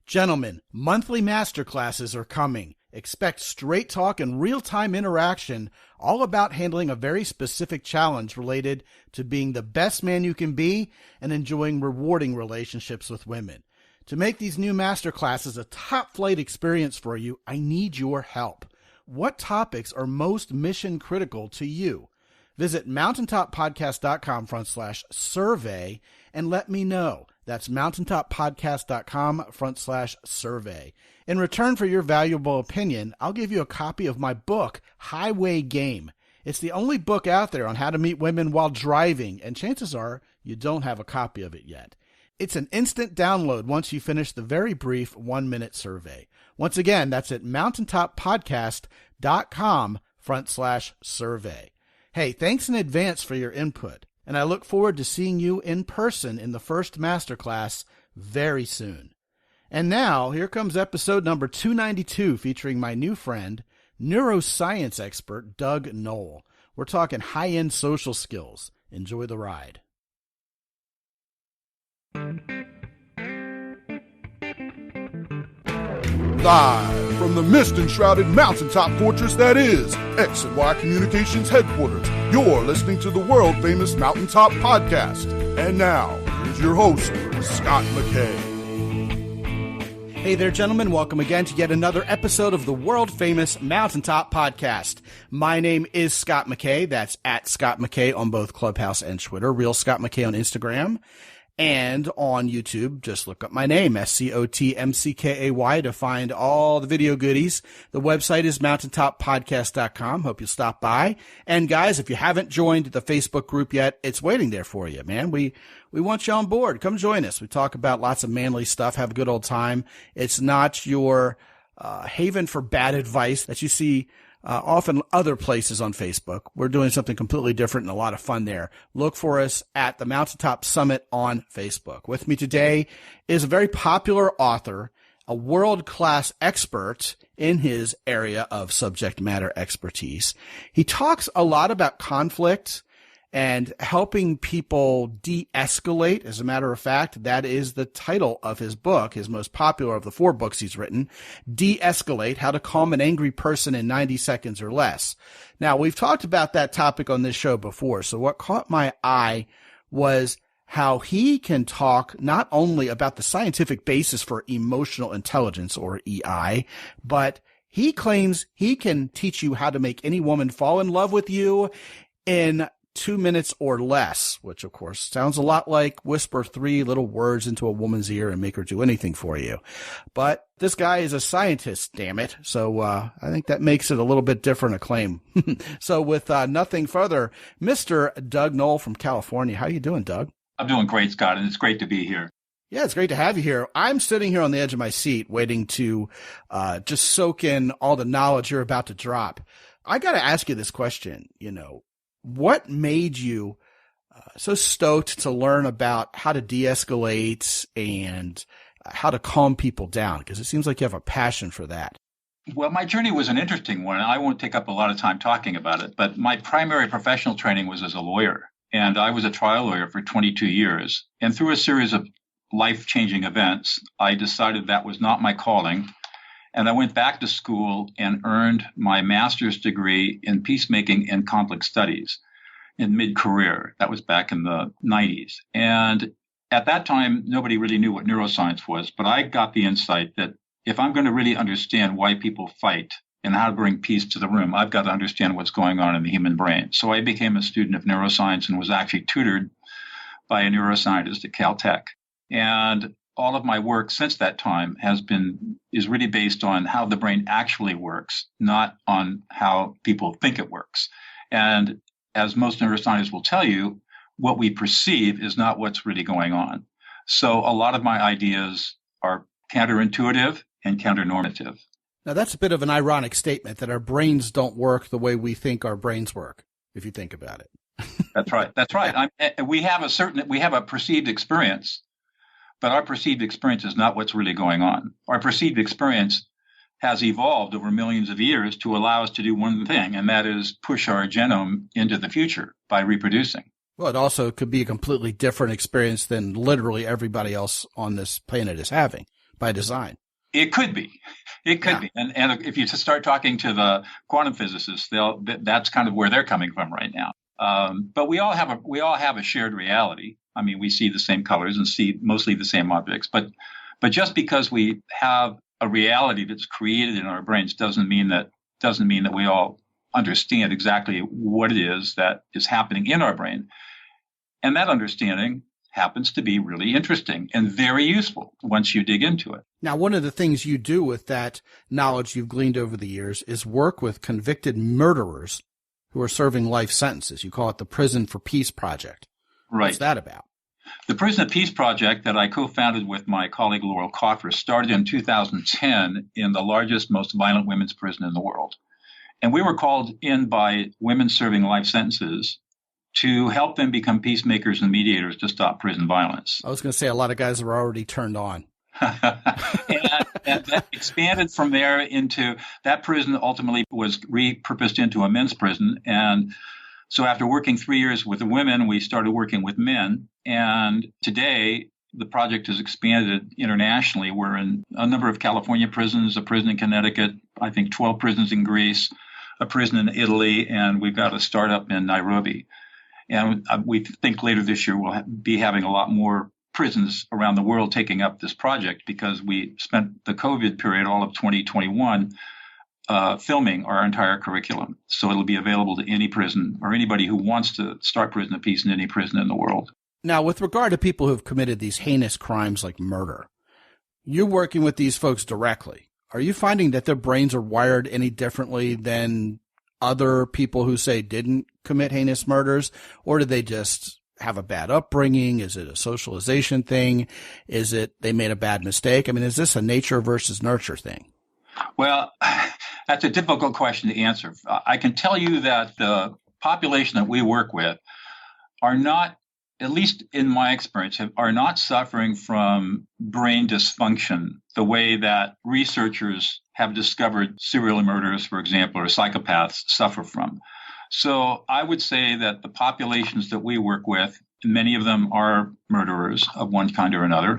Gentlemen, monthly masterclasses are coming. Expect straight talk and real-time interaction, all about handling a very specific challenge related to being the best man you can be and enjoying rewarding relationships with women. To make these new masterclasses a top-flight experience for you, I need your help. What topics are most mission critical to you? Visit mountaintoppodcast.com/survey and let me know. That's mountaintoppodcast.com/survey. In return for your valuable opinion, I'll give you a copy of my book, Highway Game. It's the only book out there on how to meet women while driving, and chances are you don't have a copy of it yet. It's an instant download once you finish the very brief 1-minute survey. Once again, that's at mountaintoppodcast.com/survey. Hey, thanks in advance for your input, and I look forward to seeing you in person in the first masterclass very soon. And now, here comes episode number 292 featuring my new friend, neuroscience expert Doug Noll. We're talking high-end social skills. Enjoy the ride. Live from the mist-enshrouded mountaintop fortress that is X and Y Communications headquarters, you're listening to the world-famous Mountaintop Podcast. And now, here's your host, Scott McKay. Hey there, gentlemen. Welcome again to yet another episode of the world-famous Mountaintop Podcast. My name is Scott McKay. That's at Scott McKay on both Clubhouse and Twitter. Real Scott McKay on Instagram. And on YouTube, just look up my name, SCOTMCKAY, to find all the video goodies. The website is mountaintoppodcast.com. Hope you'll stop by. And guys, if you haven't joined the Facebook group yet, it's waiting there for you, man. We want you on board. Come join us. We talk about lots of manly stuff. Have a good old time. It's not your haven for bad advice that you see often other places on Facebook. We're doing something completely different and a lot of fun there. Look for us at the Mountaintop Summit on Facebook. With me today is a very popular author, a world-class expert in his area of subject matter expertise. He talks a lot about conflict and helping people de-escalate. As a matter of fact, that is the title of his book, his most popular of the 4 books he's written, De-Escalate, How to Calm an Angry Person in 90 Seconds or Less. Now, we've talked about that topic on this show before, so what caught my eye was how he can talk not only about the scientific basis for emotional intelligence, or EI, but he claims he can teach you how to make any woman fall in love with you in 2 minutes or less, which of course sounds a lot like whisper 3 little words into a woman's ear and make her do anything for you. But this guy is a scientist, damn it. So I think that makes it a little bit different a claim. So with nothing further, Mr. Doug Noll from California. How you doing, Doug? I'm doing great, Scott, and it's great to be here. Yeah, it's great to have you here. I'm sitting here on the edge of my seat waiting to just soak in all the knowledge you're about to drop. I got to ask you this question, what made you so stoked to learn about how to de-escalate and how to calm people down? Because it seems like you have a passion for that. Well, my journey was an interesting one. I won't take up a lot of time talking about it, but my primary professional training was as a lawyer. And I was a trial lawyer for 22 years. And through a series of life-changing events, I decided that was not my calling. And I went back to school and earned my master's degree in peacemaking and conflict studies in mid-career. That was back in the 90s. And at that time, nobody really knew what neuroscience was. But I got the insight that if I'm going to really understand why people fight and how to bring peace to the room, I've got to understand what's going on in the human brain. So I became a student of neuroscience and was actually tutored by a neuroscientist at Caltech. And all of my work since that time is really based on how the brain actually works, not on how people think it works. And as most neuroscientists will tell you, what we perceive is not what's really going on. So a lot of my ideas are counterintuitive and counternormative. Now, that's a bit of an ironic statement that our brains don't work the way we think our brains work, if you think about it. That's right. That's right. We have a perceived experience. But our perceived experience is not what's really going on. Our perceived experience has evolved over millions of years to allow us to do one thing, and that is push our genome into the future by reproducing. Well, it also could be a completely different experience than literally everybody else on this planet is having. by design. It could be. It could be. And if you start talking to the quantum physicists, that's kind of where they're coming from right now. But we all have a shared reality. I mean, we see the same colors and see mostly the same objects. But just because we have a reality that's created in our brains doesn't mean that we all understand exactly what it is that is happening in our brain. And that understanding happens to be really interesting and very useful once you dig into it. Now, one of the things you do with that knowledge you've gleaned over the years is work with convicted murderers who are serving life sentences. You call it the Prison for Peace Project. Right. What's that about? The Prison for Peace Project that I co-founded with my colleague Laurel Coffer started in 2010 in the largest, most violent women's prison in the world. And we were called in by women serving life sentences to help them become peacemakers and mediators to stop prison violence. I was going to say a lot of guys are already turned on. and that expanded from there into that prison ultimately was repurposed into a men's prison. And so after working 3 years with the women, we started working with men. And today, the project has expanded internationally. We're in a number of California prisons, a prison in Connecticut, I think 12 prisons in Greece, a prison in Italy, and we've got a startup in Nairobi. And we think later this year we'll be having a lot more prisons around the world taking up this project because we spent the COVID period, all of 2021, filming our entire curriculum. So it'll be available to any prison or anybody who wants to start Prison of Peace in any prison in the world. Now, with regard to people who've committed these heinous crimes like murder, you're working with these folks directly. Are you finding that their brains are wired any differently than other people who say didn't commit heinous murders, or do they just have a bad upbringing? Is it a socialization thing? Is it they made a bad mistake? I mean, is this a nature versus nurture thing? Well, that's a difficult question to answer. I can tell you that the population that we work with are not, at least in my experience, are not suffering from brain dysfunction the way that researchers have discovered serial murderers, for example, or psychopaths suffer from. So I would say that the populations that we work with, many of them are murderers of one kind or another,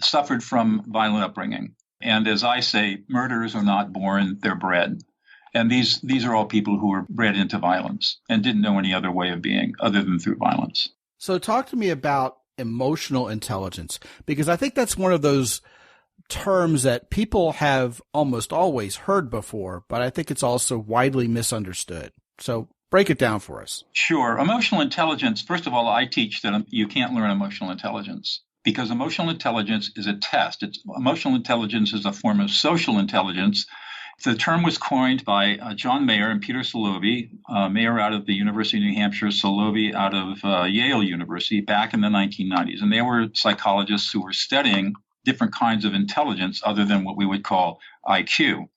suffered from violent upbringing. And as I say, murderers are not born, they're bred. And these are all people who were bred into violence and didn't know any other way of being other than through violence. So talk to me about emotional intelligence, because I think that's one of those terms that people have almost always heard before, but I think it's also widely misunderstood. So break it down for us. Sure. Emotional intelligence, first of all, I teach that you can't learn emotional intelligence because emotional intelligence is a test. Emotional intelligence is a form of social intelligence. The term was coined by John Mayer and Peter Salovey, Mayer out of the University of New Hampshire, Salovey out of Yale University back in the 1990s. And they were psychologists who were studying different kinds of intelligence other than what we would call IQ.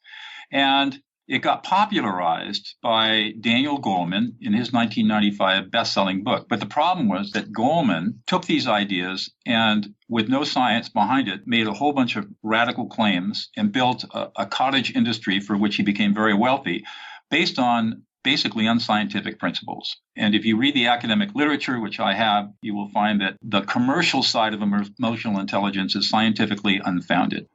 And it got popularized by Daniel Goleman in his 1995 bestselling book. But the problem was that Goleman took these ideas and, with no science behind it, made a whole bunch of radical claims and built a cottage industry for which he became very wealthy based on basically unscientific principles. And if you read the academic literature, which I have, you will find that the commercial side of emotional intelligence is scientifically unfounded.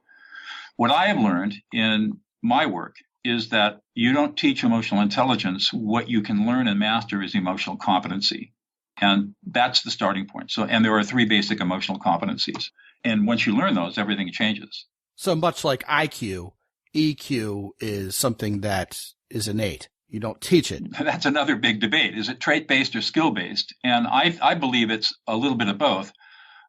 What I have learned in my work is that you don't teach emotional intelligence. What you can learn and master is emotional competency. And that's the starting point. And there are 3 basic emotional competencies. And once you learn those, everything changes. So much like IQ, EQ is something that is innate. You don't teach it. That's another big debate. Is it trait-based or skill-based? And I believe it's a little bit of both.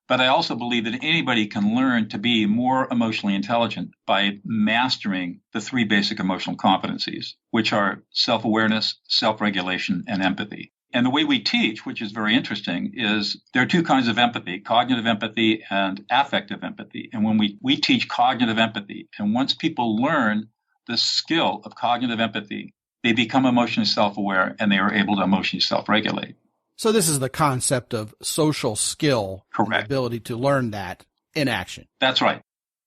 But I also believe that anybody can learn to be more emotionally intelligent by mastering the 3 basic emotional competencies, which are self-awareness, self-regulation, and empathy. And the way we teach, which is very interesting, is there are 2 kinds of empathy, cognitive empathy and affective empathy. And when we teach cognitive empathy, and once people learn the skill of cognitive empathy, they become emotionally self-aware and they are able to emotionally self-regulate. So this is the concept of social skill. Correct. And the ability to learn that in action. That's right.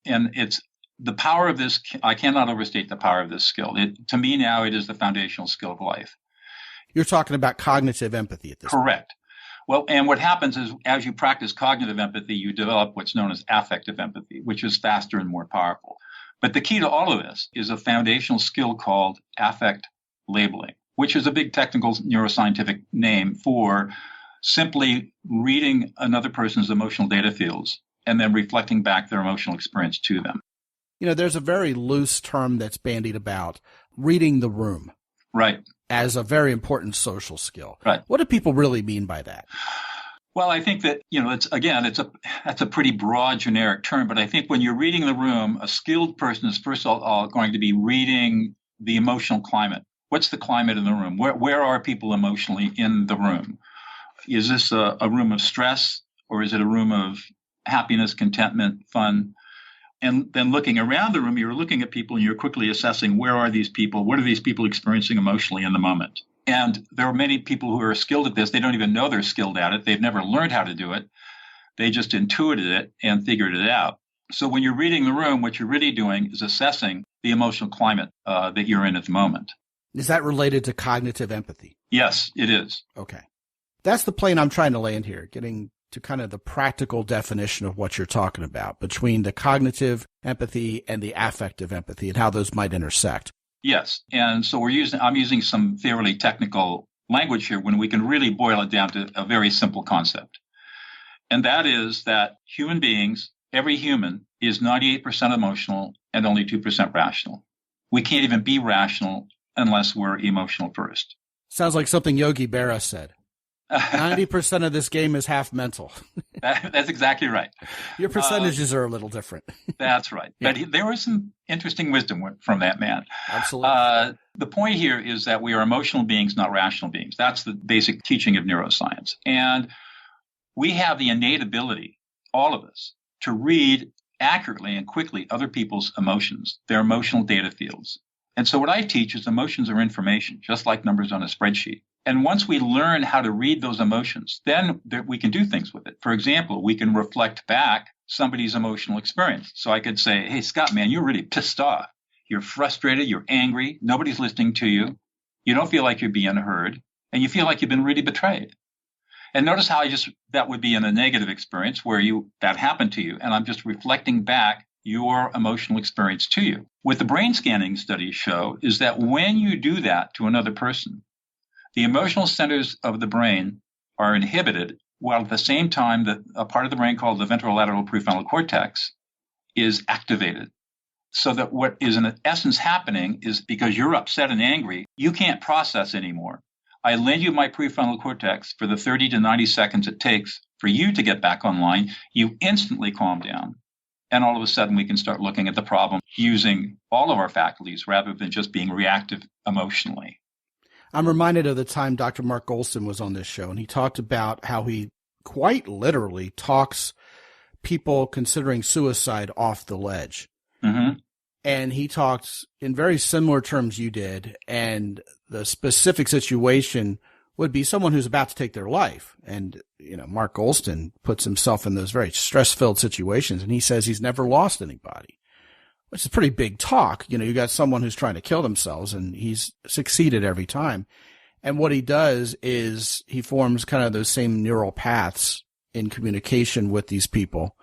And it's the power of this. I cannot overstate the power of this skill. To me now, it is the foundational skill of life. You're talking about cognitive empathy at this point. Correct. Well, and what happens is as you practice cognitive empathy, you develop what's known as affective empathy, which is faster and more powerful. But the key to all of this is a foundational skill called affect labeling, which is a big technical neuroscientific name for simply reading another person's emotional data fields and then reflecting back their emotional experience to them. You know, there's a very loose term that's bandied about, reading the room. Right. As a very important social skill. Right. What do people really mean by that? Well, I think that, that's a pretty broad generic term, but I think when you're reading the room, a skilled person is first of all going to be reading the emotional climate. What's the climate in the room? Where are people emotionally in the room? Is this a room of stress, or is it a room of happiness, contentment, fun? And then looking around the room, you're looking at people and you're quickly assessing where are these people? What are these people experiencing emotionally in the moment? And there are many people who are skilled at this. They don't even know they're skilled at it. They've never learned how to do it. They just intuited it and figured it out. So when you're reading the room, what you're really doing is assessing the emotional climate that you're in at the moment. Is that related to cognitive empathy? Yes, it is. Okay. That's the plane I'm trying to land here, getting to kind of the practical definition of what you're talking about between the cognitive empathy and the affective empathy and how those might intersect. Yes. And so I'm using some fairly technical language here when we can really boil it down to a very simple concept. And that is that human beings, every human, is 98% emotional and only 2% rational. We can't even be rational unless we're emotional first. Sounds like something Yogi Berra said. 90% of this game is half mental. That's exactly right. Your percentages are a little different. That's right. Yeah. But there was some interesting wisdom from that man. Absolutely. The point here is that we are emotional beings, not rational beings. That's the basic teaching of neuroscience. And we have the innate ability, all of us, to read accurately and quickly other people's emotions, their emotional data fields. And so what I teach is emotions are information, just like numbers on a spreadsheet. And once we learn how to read those emotions, then we can do things with it. For example, we can reflect back somebody's emotional experience. So I could say, hey, Scott, man, you're really pissed off. You're frustrated. You're angry. Nobody's listening to you. You don't feel like you're being heard. And you feel like you've been really betrayed. And notice how that would be in a negative experience where that happened to you. And I'm just reflecting back your emotional experience to you. What the brain scanning studies show is that when you do that to another person, the emotional centers of the brain are inhibited, while at the same time that a part of the brain called the ventrolateral prefrontal cortex is activated. So that what is in essence happening is because you're upset and angry, you can't process anymore. I lend you my prefrontal cortex for the 30 to 90 seconds it takes for you to get back online. You instantly calm down. And all of a sudden, we can start looking at the problem using all of our faculties rather than just being reactive emotionally. I'm reminded of the time Dr. Mark Goldstein was on this show, and he talked about how he quite literally talks people considering suicide off the ledge. Mm-hmm. And he talked in very similar terms you did, and the specific situation would be someone who's about to take their life. And, Mark Goldstein puts himself in those very stress-filled situations, and he says he's never lost anybody, which is pretty big talk. You got someone who's trying to kill themselves, and he's succeeded every time. And what he does is he forms kind of those same neural paths in communication with these people,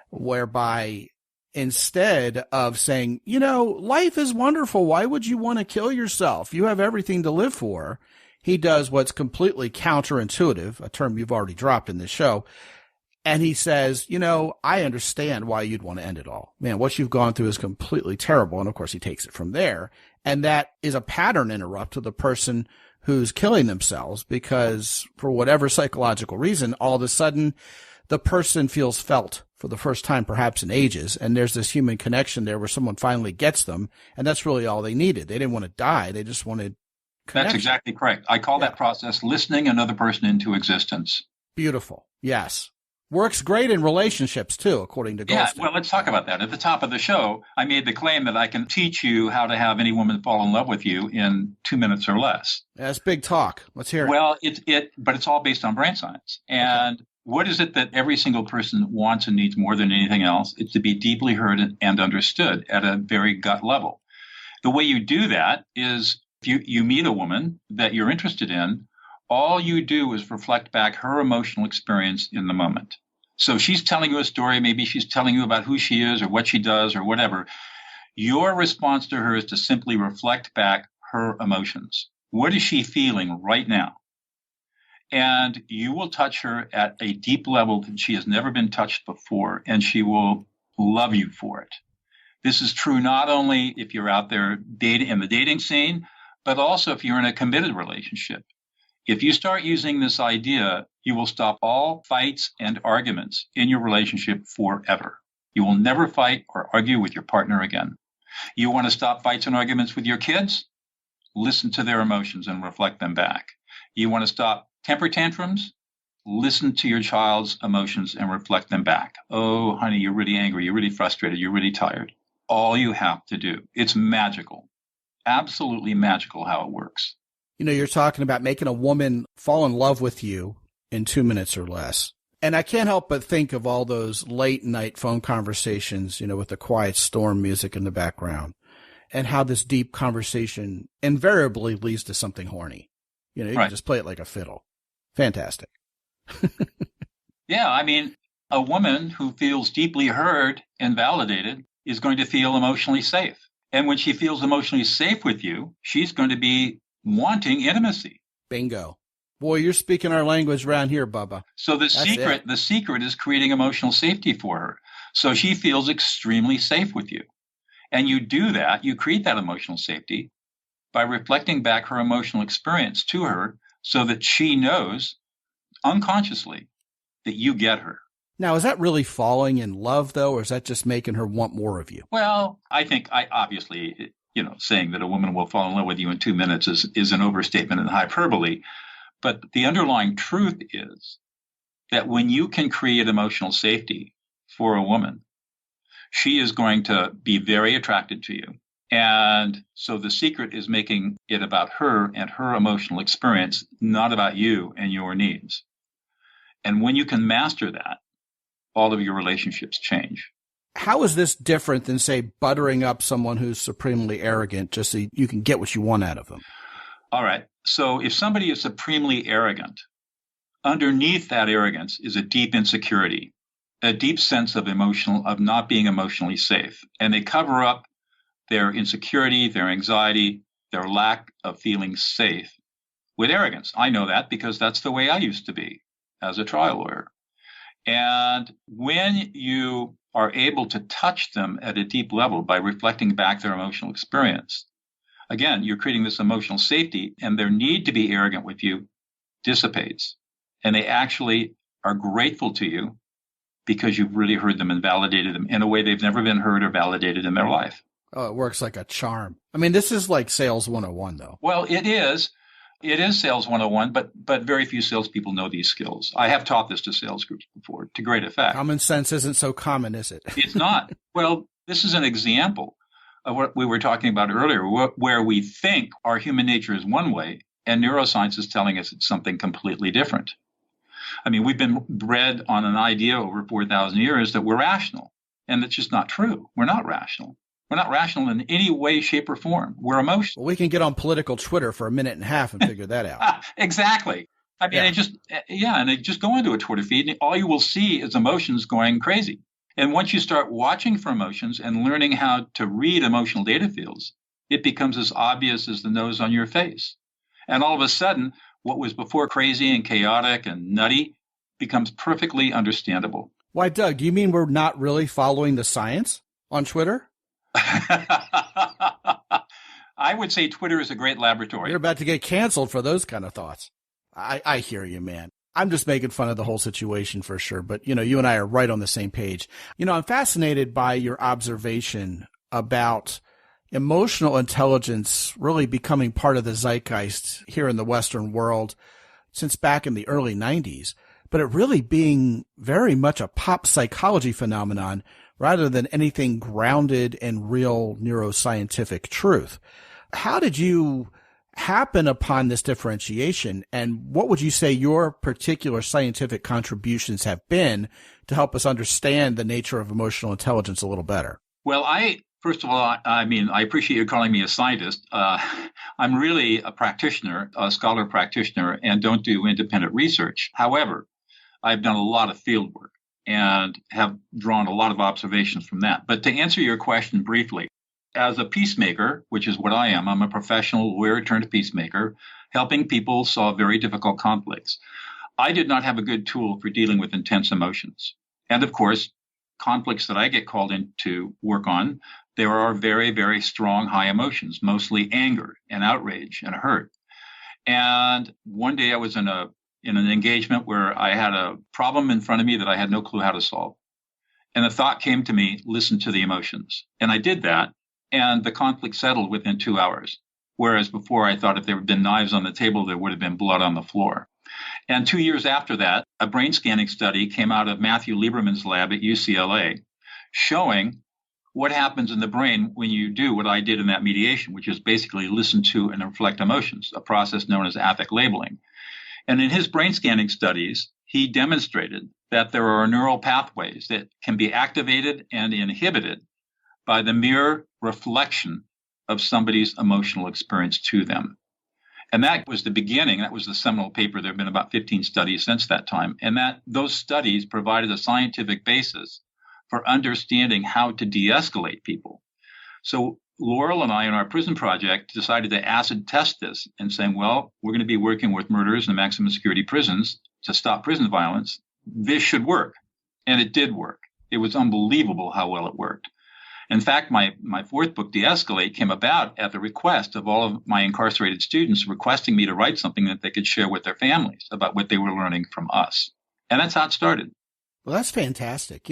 whereby instead of saying, life is wonderful, why would you want to kill yourself? You have everything to live for. He does what's completely counterintuitive, a term you've already dropped in this show. And he says, I understand why you'd want to end it all. Man, what you've gone through is completely terrible. And of course, he takes it from there. And that is a pattern interrupt to the person who's killing themselves because for whatever psychological reason, all of a sudden the person feels felt for the first time, perhaps in ages. And there's this human connection there where someone finally gets them. And that's really all they needed. They didn't want to die. They just wanted connection. That's exactly correct. I call that process listening another person into existence. Beautiful. Yes. Works great in relationships, too, according to Goldstein. Yeah, well, let's talk about that. At the top of the show, I made the claim that I can teach you how to have any woman fall in love with you in 2 minutes or less. That's big talk. Let's hear it. Well, but it's all based on brain science. And what is it that every single person wants and needs more than anything else? It's to be deeply heard and understood at a very gut level. The way you do that is if you meet a woman that you're interested in, All you do is reflect back her emotional experience in the moment. So she's telling you a story. Maybe she's telling you about who she is or what she does or whatever. Your response to her is to simply reflect back her emotions. What is she feeling right now? And you will touch her at a deep level that she has never been touched before, and she will love you for it. This is true not only if you're out there dating in the dating scene, but also if you're in a committed relationship. If you start using this idea, you will stop all fights and arguments in your relationship forever. You will never fight or argue with your partner again. You want to stop fights and arguments with your kids? Listen to their emotions and reflect them back. You want to stop temper tantrums? Listen to your child's emotions and reflect them back. Oh, honey, you're really angry. You're really frustrated. You're really tired. All you have to do. It's magical. Absolutely magical how it works. You know, you're talking about making a woman fall in love with you in 2 minutes or less. And I can't help but think of all those late night phone conversations, you know, with the quiet storm music in the background, and how this deep conversation invariably leads to something horny. You know, you can just play it like a fiddle. Fantastic. Yeah, I mean, a woman who feels deeply heard and validated is going to feel emotionally safe. And when she feels emotionally safe with you, she's going to be wanting intimacy. Bingo. Boy, you're speaking our language around here, Bubba. So the secret is creating emotional safety for her. So she feels extremely safe with you. And you do that, you create that emotional safety by reflecting back her emotional experience to her so that she knows unconsciously that you get her. Now, is that really falling in love, though, or is that just making her want more of you? Well, I think obviously, you know, saying that a woman will fall in love with you in 2 minutes is an overstatement and hyperbole. But the underlying truth is that when you can create emotional safety for a woman, she is going to be very attracted to you. And so the secret is making it about her and her emotional experience, not about you and your needs. And when you can master that, all of your relationships change. How is this different than, say, buttering up someone who's supremely arrogant just so you can get what you want out of them? All right. So if somebody is supremely arrogant, underneath that arrogance is a deep insecurity, a deep sense of not being emotionally safe. And they cover up their insecurity, their anxiety, their lack of feeling safe with arrogance. I know that because that's the way I used to be as a trial lawyer. And when you are able to touch them at a deep level by reflecting back their emotional experience, again, you're creating this emotional safety, and their need to be arrogant with you dissipates. And they actually are grateful to you because you've really heard them and validated them in a way they've never been heard or validated in their life. Oh, it works like a charm. I mean, this is like sales 101, though. Well, it is. It is sales 101, but very few salespeople know these skills. I have taught this to sales groups before to great effect. Common sense isn't so common, is it? It's not. Well, this is an example of what we were talking about earlier, where we think our human nature is one way, and neuroscience is telling us it's something completely different. I mean, we've been bred on an idea over 4,000 years that we're rational, and that's just not true. We're not rational. We're not rational in any way, shape, or form. We're emotional. Well, we can get on political Twitter for a minute and a half and figure that out. Exactly. I mean, just go into a Twitter feed, and all you will see is emotions going crazy. And once you start watching for emotions and learning how to read emotional data fields, it becomes as obvious as the nose on your face. And all of a sudden, what was before crazy and chaotic and nutty becomes perfectly understandable. Why, Doug, do you mean we're not really following the science on Twitter? I would say Twitter is a great laboratory. You're about to get canceled for those kind of thoughts. I hear you, man. I'm just making fun of the whole situation for sure. But, you know, you and I are right on the same page. You know, I'm fascinated by your observation about emotional intelligence really becoming part of the zeitgeist here in the Western world since back in the early 90s, but it really being very much a pop psychology phenomenon rather than anything grounded in real neuroscientific truth. How did you happen upon this differentiation, and what would you say your particular scientific contributions have been to help us understand the nature of emotional intelligence a little better? Well, I First of all, I appreciate you calling me a scientist. I'm really a practitioner, a scholar practitioner, and don't do independent research. However, I've done a lot of field work and have drawn a lot of observations from that. But to answer your question briefly, as a peacemaker, which is what I am, I'm a professional lawyer turned peacemaker, helping people solve very difficult conflicts. I did not have a good tool for dealing with intense emotions. And of course, conflicts that I get called in to work on, there are very, very strong high emotions, mostly anger and outrage and hurt. And one day I was in an engagement where I had a problem in front of me that I had no clue how to solve. And the thought came to me, listen to the emotions. And I did that, and the conflict settled within 2 hours. Whereas before I thought if there had been knives on the table, there would have been blood on the floor. And 2 years after that, a brain scanning study came out of Matthew Lieberman's lab at UCLA, showing what happens in the brain when you do what I did in that mediation, which is basically listen to and reflect emotions, a process known as affect labeling. And in his brain scanning studies, he demonstrated that there are neural pathways that can be activated and inhibited by the mere reflection of somebody's emotional experience to them. And that was the beginning. That was the seminal paper. There have been about 15 studies since that time. And those studies provided a scientific basis for understanding how to de-escalate people. So Laurel and I in our prison project decided to acid test this and saying, well, we're going to be working with murderers in maximum security prisons to stop prison violence. This should work. And it did work. It was unbelievable how well it worked. In fact, my fourth book, De-Escalate, came about at the request of all of my incarcerated students requesting me to write something that they could share with their families about what they were learning from us. And that's how it started. Well, that's fantastic.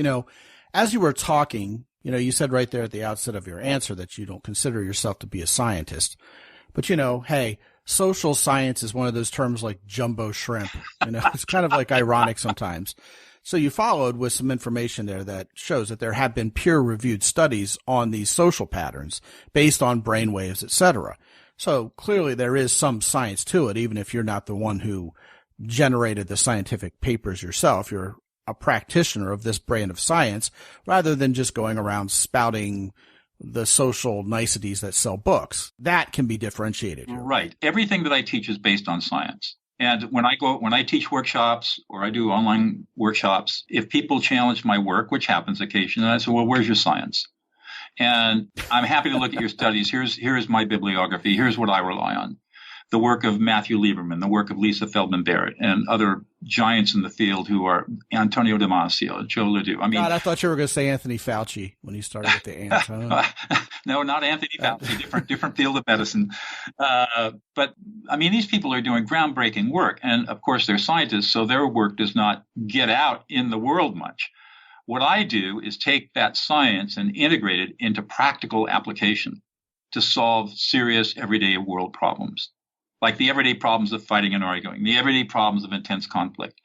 As you were talking, you said right there at the outset of your answer that you don't consider yourself to be a scientist. But, hey, social science is one of those terms like jumbo shrimp. It's kind of like ironic sometimes. So you followed with some information there that shows that there have been peer-reviewed studies on these social patterns based on brainwaves, et cetera. So clearly there is some science to it, even if you're not the one who generated the scientific papers yourself. You're a practitioner of this brand of science rather than just going around spouting the social niceties that sell books. That can be differentiated here. Right. Everything that I teach is based on science. And when I teach workshops or I do online workshops, if people challenge my work, which happens occasionally, I say, well, where's your science? And I'm happy to look at your studies. Here's my bibliography. Here's what I rely on. The work of Matthew Lieberman, the work of Lisa Feldman Barrett, and other giants in the field who are Antonio Damasio, Joe Ledoux. God, I thought you were going to say Anthony Fauci when you started with the ants. No, not Anthony Fauci, different field of medicine. But these people are doing groundbreaking work. And of course, they're scientists, so their work does not get out in the world much. What I do is take that science and integrate it into practical application to solve serious everyday world problems. Like the everyday problems of fighting and arguing, the everyday problems of intense conflict,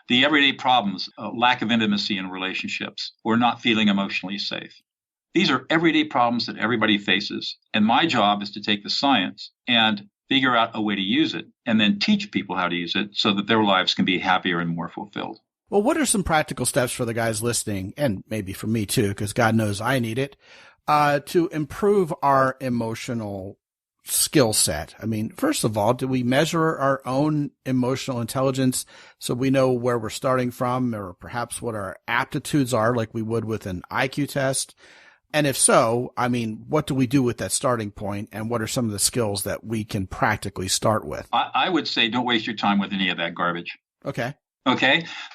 the everyday problems of lack of intimacy in relationships, or not feeling emotionally safe. These are everyday problems that everybody faces. And my job is to take the science and figure out a way to use it and then teach people how to use it so that their lives can be happier and more fulfilled. Well, what are some practical steps for the guys listening, and maybe for me too, because God knows I need it, to improve our emotional skill set? First of all, do we measure our own emotional intelligence so we know where we're starting from, or perhaps what our aptitudes are like we would with an IQ test? And if so, what do we do with that starting point, and what are some of the skills that we can practically start with? I would say don't waste your time with any of that garbage. Okay.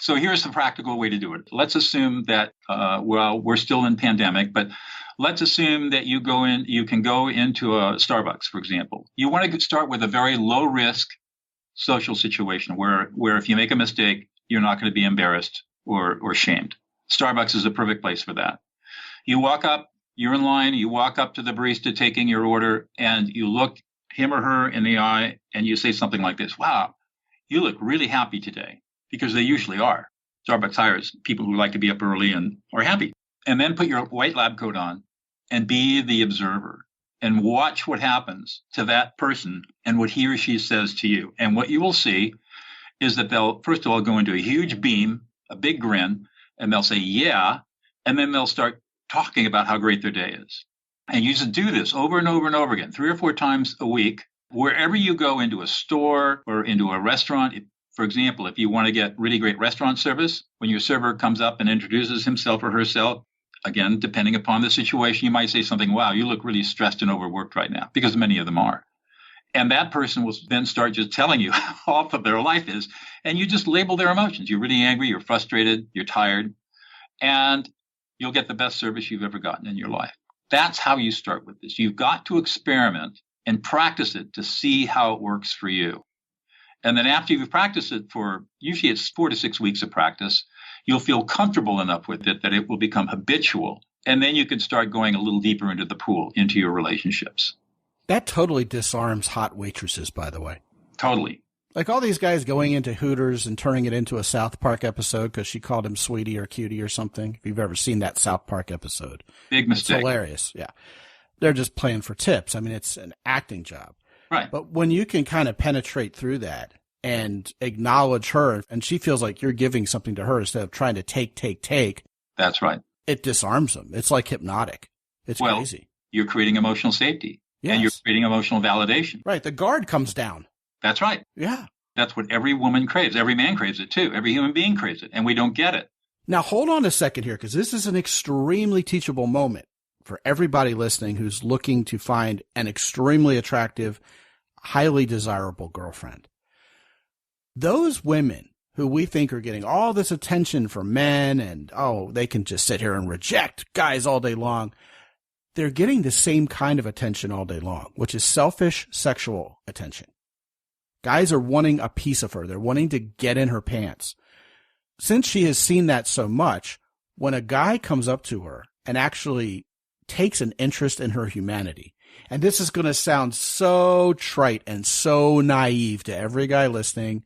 So here's the practical way to do it. Let's assume that, we're still in pandemic, but let's assume that you can go into a Starbucks, for example. You want to start with a very low risk social situation where if you make a mistake, you're not going to be embarrassed or shamed. Starbucks is a perfect place for that. You walk up, you're in line, you walk up to the barista taking your order, and you look him or her in the eye, and you say something like this: wow, you look really happy today, because they usually are. Starbucks hires people who like to be up early and are happy. And then put your white lab coat on and be the observer and watch what happens to that person and what he or she says to you. And what you will see is that they'll, first of all, go into a huge beam, a big grin, and they'll say, yeah, and then they'll start talking about how great their day is. And you just do this over and over and over again, 3 or 4 times a week, wherever you go, into a store or into a restaurant. For example, if you want to get really great restaurant service, when your server comes up and introduces himself or herself, again, depending upon the situation, you might say something, wow, you look really stressed and overworked right now, because many of them are. And that person will then start just telling you how awful their life is. And you just label their emotions. You're really angry, you're frustrated, you're tired, and you'll get the best service you've ever gotten in your life. That's how you start with this. You've got to experiment and practice it to see how it works for you. And then after you've practiced it for, usually it's 4 to 6 weeks of practice, you'll feel comfortable enough with it that it will become habitual. And then you can start going a little deeper into the pool, into your relationships. That totally disarms hot waitresses, by the way. Totally. Like all these guys going into Hooters and turning it into a South Park episode because she called him sweetie or cutie or something. If you've ever seen that South Park episode. Big mistake. It's hilarious. Yeah. They're just playing for tips. I mean, it's an acting job. Right. But when you can kind of penetrate through that and acknowledge her, and she feels like you're giving something to her instead of trying to take. That's right. It disarms them. It's like hypnotic. It's crazy. You're creating emotional safety. Yes. And you're creating emotional validation. Right. The guard comes down. That's right. Yeah. That's what every woman craves. Every man craves it too. Every human being craves it. And we don't get it. Now, hold on a second here, because this is an extremely teachable moment for everybody listening who's looking to find an extremely attractive, highly desirable girlfriend. Those women who we think are getting all this attention from men and, they can just sit here and reject guys all day long. They're getting the same kind of attention all day long, which is selfish sexual attention. Guys are wanting a piece of her. They're wanting to get in her pants. Since she has seen that so much, when a guy comes up to her and actually takes an interest in her humanity, and this is going to sound so trite and so naive to every guy listening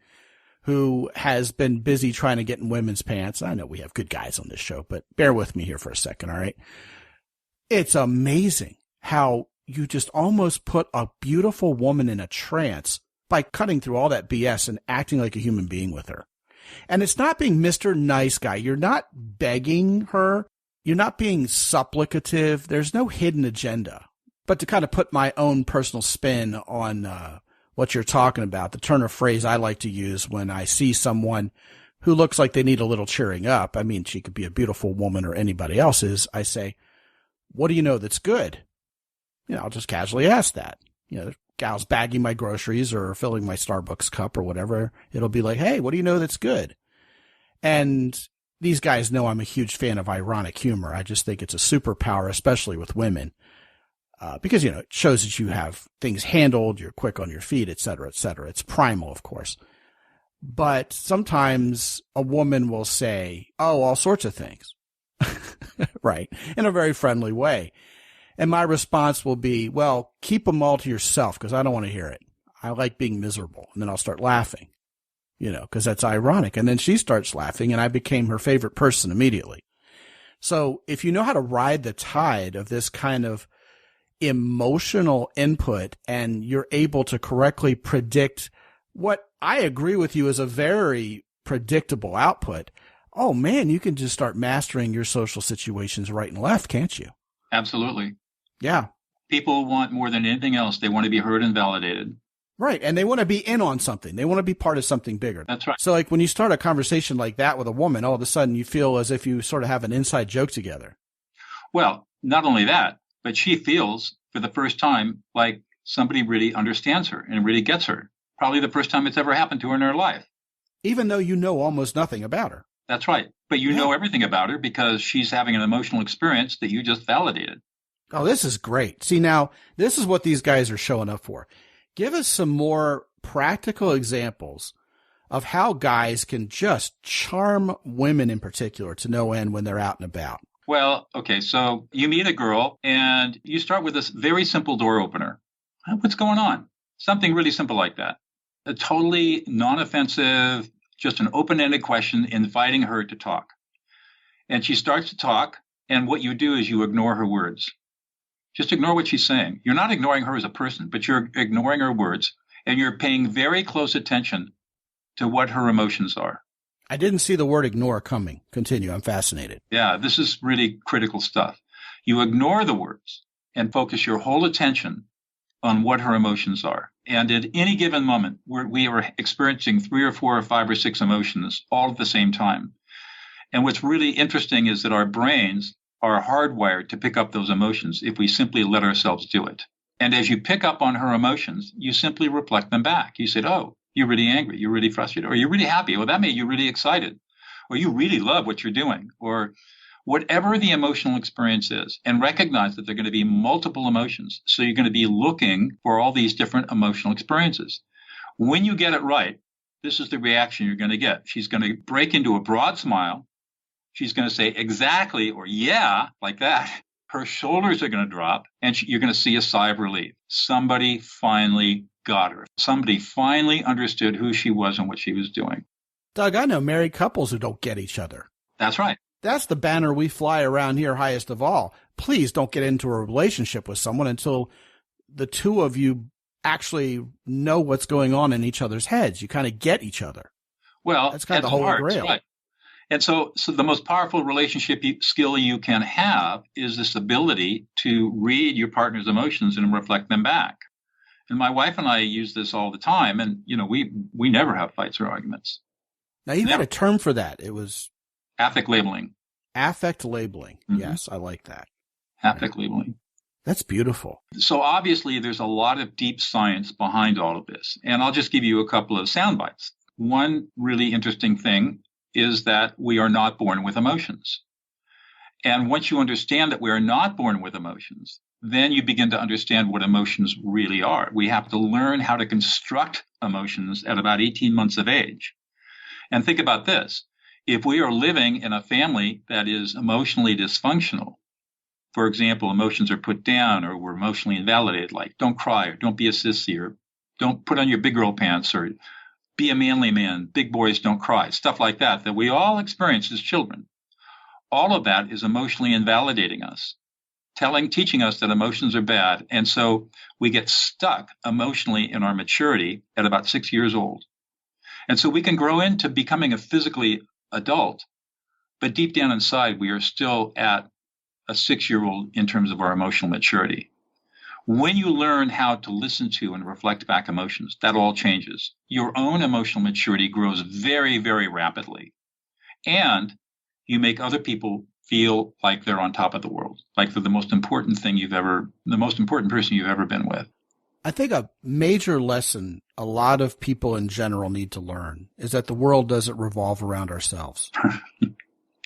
who has been busy trying to get in women's pants. I know we have good guys on this show, but bear with me here for a second, all right? It's amazing how you just almost put a beautiful woman in a trance by cutting through all that BS and acting like a human being with her. And it's not being Mr. Nice Guy. You're not begging her. You're not being supplicative. There's no hidden agenda. But to kind of put my own personal spin on what you're talking about, the turn of phrase I like to use when I see someone who looks like they need a little cheering up, I mean, she could be a beautiful woman or anybody else's, I say, what do you know that's good? I'll just casually ask that. The gal's bagging my groceries or filling my Starbucks cup or whatever. It'll be like, hey, what do you know that's good? And these guys know I'm a huge fan of ironic humor. I just think it's a superpower, especially with women, because, it shows that you have things handled, you're quick on your feet, et cetera, et cetera. It's primal, of course. But sometimes a woman will say, all sorts of things, right, in a very friendly way. And my response will be, well, keep them all to yourself because I don't want to hear it. I like being miserable. And then I'll start laughing, because that's ironic. And then she starts laughing and I became her favorite person immediately. So if you know how to ride the tide of this kind of emotional input and you're able to correctly predict what I agree with you is a very predictable output, oh man, you can just start mastering your social situations right and left, can't you? Absolutely. Yeah. People want more than anything else. They want to be heard and validated. Right. And they want to be in on something. They want to be part of something bigger. That's right. So like when you start a conversation like that with a woman, all of a sudden you feel as if you sort of have an inside joke together. Well, not only that, but she feels for the first time like somebody really understands her and really gets her. Probably the first time it's ever happened to her in her life. Even though you know almost nothing about her. That's right. But you know everything about her because she's having an emotional experience that you just validated. Oh, this is great. See, now, this is what these guys are showing up for. Give us some more practical examples of how guys can just charm women in particular to no end when they're out and about. Well, okay, so you meet a girl and you start with this very simple door opener. What's going on? Something really simple like that. A totally non-offensive, just an open-ended question inviting her to talk. And she starts to talk, and what you do is you ignore her words. Just ignore what she's saying. You're not ignoring her as a person, but you're ignoring her words, and you're paying very close attention to what her emotions are. I didn't see the word ignore coming. Continue. I'm fascinated. Yeah, this is really critical stuff. You ignore the words, and focus your whole attention on what her emotions are. And at any given moment, we are experiencing 3 or 4 or 5 or 6 emotions all at the same time. And what's really interesting is that our brains are hardwired to pick up those emotions if we simply let ourselves do it. And as you pick up on her emotions, you simply reflect them back. You said, oh, you're really angry, you're really frustrated, or you're really happy. Well, that made you really excited, or you really love what you're doing, or whatever the emotional experience is, and recognize that there are going to be multiple emotions. So you're going to be looking for all these different emotional experiences. When you get it right, this is the reaction you're going to get. She's going to break into a broad smile. She's going to say exactly or yeah, like that. Her shoulders are going to drop, and you're going to see a sigh of relief. Somebody finally got her. Somebody finally understood who she was and what she was doing. Doug, I know married couples who don't get each other. That's right. That's the banner we fly around here highest of all. Please don't get into a relationship with someone until the two of you actually know what's going on in each other's heads. You kind of get each other. Well, that's kind of the Holy Grail. Right. And so the most powerful relationship skill you can have is this ability to read your partner's emotions and reflect them back. And my wife and I use this all the time. And, we never have fights or arguments. Now, you had a term for that. It was affect labeling. Affect labeling. Mm-hmm. Yes, I like that. Affect labeling. That's beautiful. So obviously, there's a lot of deep science behind all of this. And I'll just give you a couple of sound bites. One really interesting thing is that we are not born with emotions. And once you understand that we are not born with emotions, then you begin to understand what emotions really are. We have to learn how to construct emotions at about 18 months of age. And think about this. If we are living in a family that is emotionally dysfunctional, for example, emotions are put down or we're emotionally invalidated, like don't cry or don't be a sissy or don't put on your big girl pants or be a manly man, big boys don't cry, stuff like that we all experience as children. All of that is emotionally invalidating us, teaching us that emotions are bad. And so we get stuck emotionally in our maturity at about 6 years old. And so we can grow into becoming a physically adult, but deep down inside, we are still at a 6-year-old in terms of our emotional maturity. When you learn how to listen to and reflect back emotions, that all changes. Your own emotional maturity grows very, very rapidly. And you make other people feel like they're on top of the world, like they're the most important person you've ever been with. I think a major lesson a lot of people in general need to learn is that the world doesn't revolve around ourselves.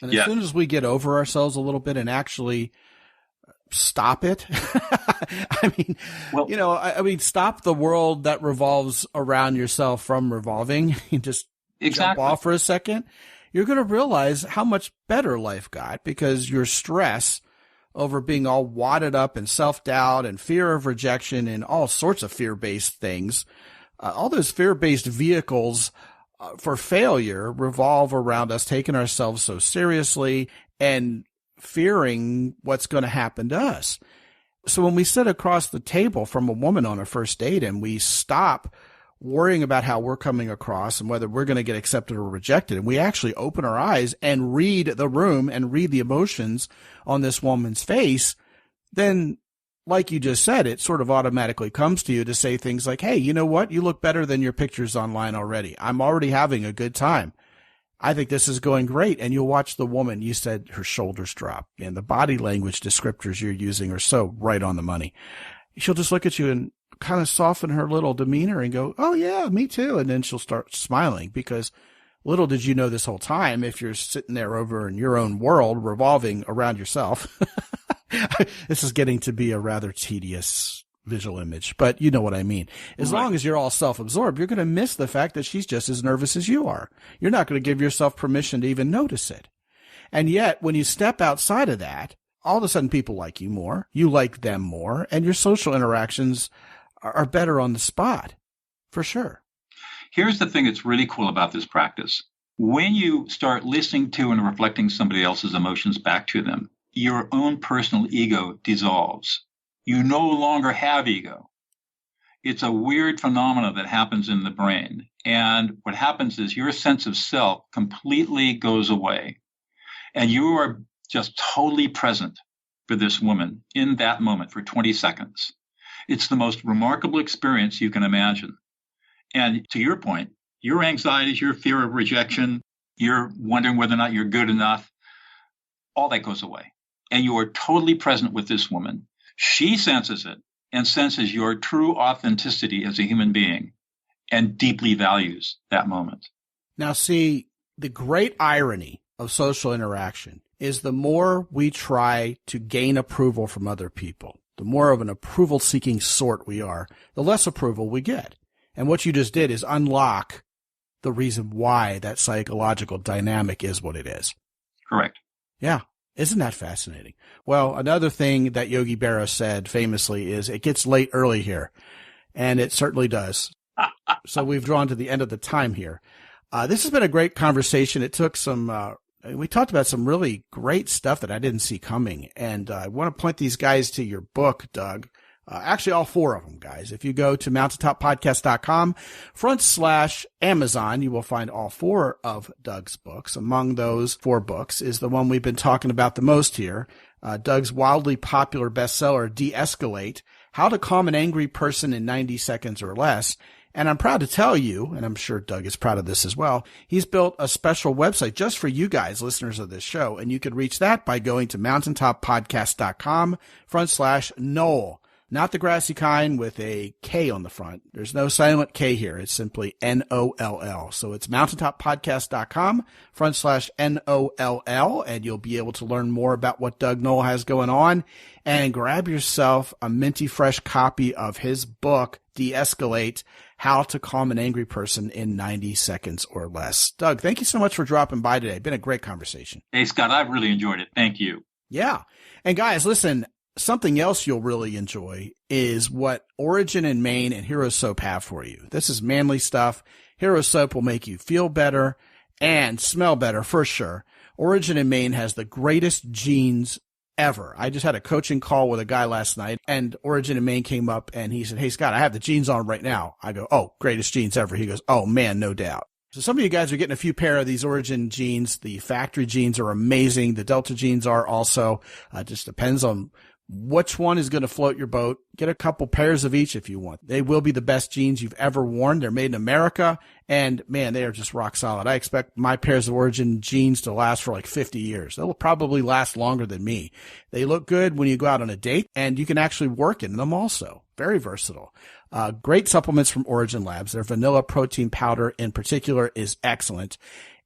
And as soon as we get over ourselves a little bit and actually stop it, stop the world that revolves around yourself from revolving. You just jump off for a second. You're going to realize how much better life got because your stress over being all wadded up in self-doubt and fear of rejection and all sorts of fear-based things, all those fear-based vehicles for failure revolve around us taking ourselves so seriously and fearing what's going to happen to us. So when we sit across the table from a woman on a first date and we stop worrying about how we're coming across and whether we're going to get accepted or rejected, and we actually open our eyes and read the room and read the emotions on this woman's face, then like you just said, it sort of automatically comes to you to say things like, hey, you know what? You look better than your pictures online already. I'm already having a good time. I think this is going great. And you'll watch the woman, you said her shoulders drop, and the body language descriptors you're using are so right on the money. She'll just look at you and kind of soften her little demeanor and go, oh yeah, me too. And then she'll start smiling because little did you know this whole time, if you're sitting there over in your own world revolving around yourself, this is getting to be a rather tedious visual image, but you know what I mean. As long as you're all self-absorbed, you're going to miss the fact that she's just as nervous as you are. You're not going to give yourself permission to even notice it. And yet, when you step outside of that, all of a sudden people like you more, you like them more, and your social interactions are better on the spot, for sure. Here's the thing that's really cool about this practice. When you start listening to and reflecting somebody else's emotions back to them, your own personal ego dissolves. You no longer have ego. It's a weird phenomenon that happens in the brain. And what happens is your sense of self completely goes away. And you are just totally present for this woman in that moment for 20 seconds. It's the most remarkable experience you can imagine. And to your point, your anxieties, your fear of rejection, you're wondering whether or not you're good enough, all that goes away. And you are totally present with this woman. She senses it and senses your true authenticity as a human being and deeply values that moment. Now, see, the great irony of social interaction is the more we try to gain approval from other people, the more of an approval-seeking sort we are, the less approval we get. And what you just did is unlock the reason why that psychological dynamic is what it is. Correct. Yeah. Isn't that fascinating? Well, another thing that Yogi Berra said famously is it gets late early here. And it certainly does. So we've drawn to the end of the time here. This has been a great conversation. It took we talked about some really great stuff that I didn't see coming. And I want to point these guys to your book, Doug. Actually, all four of them, guys. If you go to mountaintoppodcast.com/Amazon, you will find all four of Doug's books. Among those four books is the one we've been talking about the most here. Doug's wildly popular bestseller, De-Escalate, How to Calm an Angry Person in 90 Seconds or Less. And I'm proud to tell you, and I'm sure Doug is proud of this as well, he's built a special website just for you guys, listeners of this show. And you can reach that by going to mountaintoppodcast.com/Noll. Not the grassy kind with a K on the front. There's no silent K here. It's simply Noll. So it's mountaintoppodcast.com/Noll, and you'll be able to learn more about what Doug Noll has going on, and grab yourself a minty fresh copy of his book, De-Escalate, How to Calm an Angry Person in 90 Seconds or Less. Doug, thank you so much for dropping by today. Been a great conversation. Hey, Scott, I've really enjoyed it. Thank you. Yeah. And guys, listen, something else you'll really enjoy is what Origin and Main and Hero Soap have for you. This is manly stuff. Hero Soap will make you feel better and smell better for sure. Origin and Main has the greatest jeans ever. I just had a coaching call with a guy last night, and Origin and Main came up and he said, "Hey, Scott, I have the jeans on right now." I go, "Oh, greatest jeans ever." He goes, "Oh man, no doubt." So some of you guys are getting a few pair of these Origin jeans. The factory jeans are amazing. The Delta jeans are also. Just depends on which one is going to float your boat. Get a couple pairs of each if you want. They will be the best jeans you've ever worn. They're made in America, and man, they are just rock solid. I expect my pairs of Origin jeans to last for like 50 years. They'll probably last longer than me. They look good when you go out on a date, and you can actually work in them also. Very versatile. Great supplements from Origin Labs. Their vanilla protein powder in particular is excellent.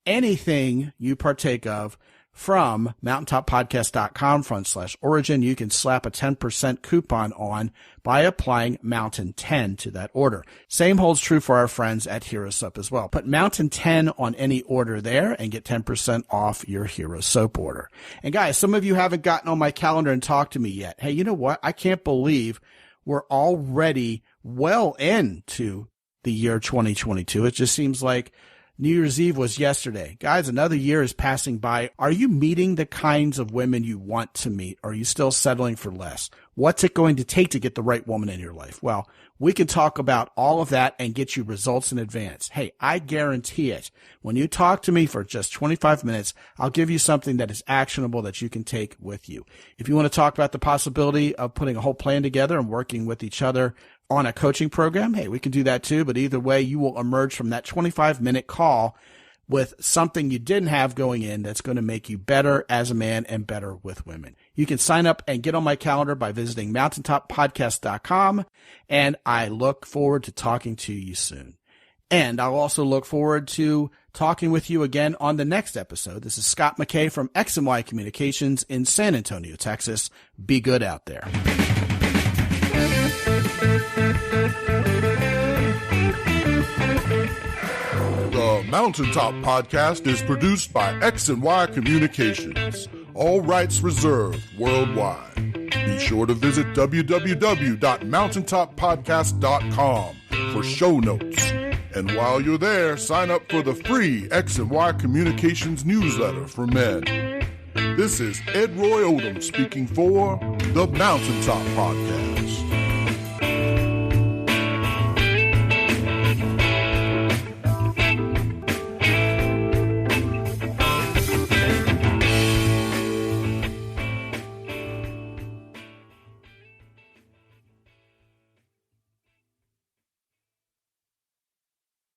Anything you partake of from mountaintoppodcast.com/Origin, you can slap a 10% coupon on by applying Mountain 10 to that order. Same holds true for our friends at Hero Soap as well. Put Mountain 10 on any order there and get 10% off your Hero Soap order. And guys, some of you haven't gotten on my calendar and talked to me yet. Hey, you know what? I can't believe we're already well into the year 2022. It just seems like New Year's Eve was yesterday. Guys, another year is passing by. Are you meeting the kinds of women you want to meet? Or are you still settling for less? What's it going to take to get the right woman in your life? Well, we can talk about all of that and get you results in advance. Hey, I guarantee it. When you talk to me for just 25 minutes, I'll give you something that is actionable that you can take with you. If you want to talk about the possibility of putting a whole plan together and working with each other on a coaching program, hey, we can do that too. But either way, you will emerge from that 25-minute call with something you didn't have going in that's going to make you better as a man and better with women. You can sign up and get on my calendar by visiting mountaintoppodcast.com, and I look forward to talking to you soon. And I'll also look forward to talking with you again on the next episode. This is Scott McKay from X&Y Communications in San Antonio, Texas. Be good out there. The Mountaintop Podcast is produced by X&Y Communications. All rights reserved worldwide. Be sure to visit www.mountaintoppodcast.com for show notes. And while you're there, sign up for the free X&Y Communications newsletter for men. This is Ed Roy Odom speaking for the Mountaintop Podcast.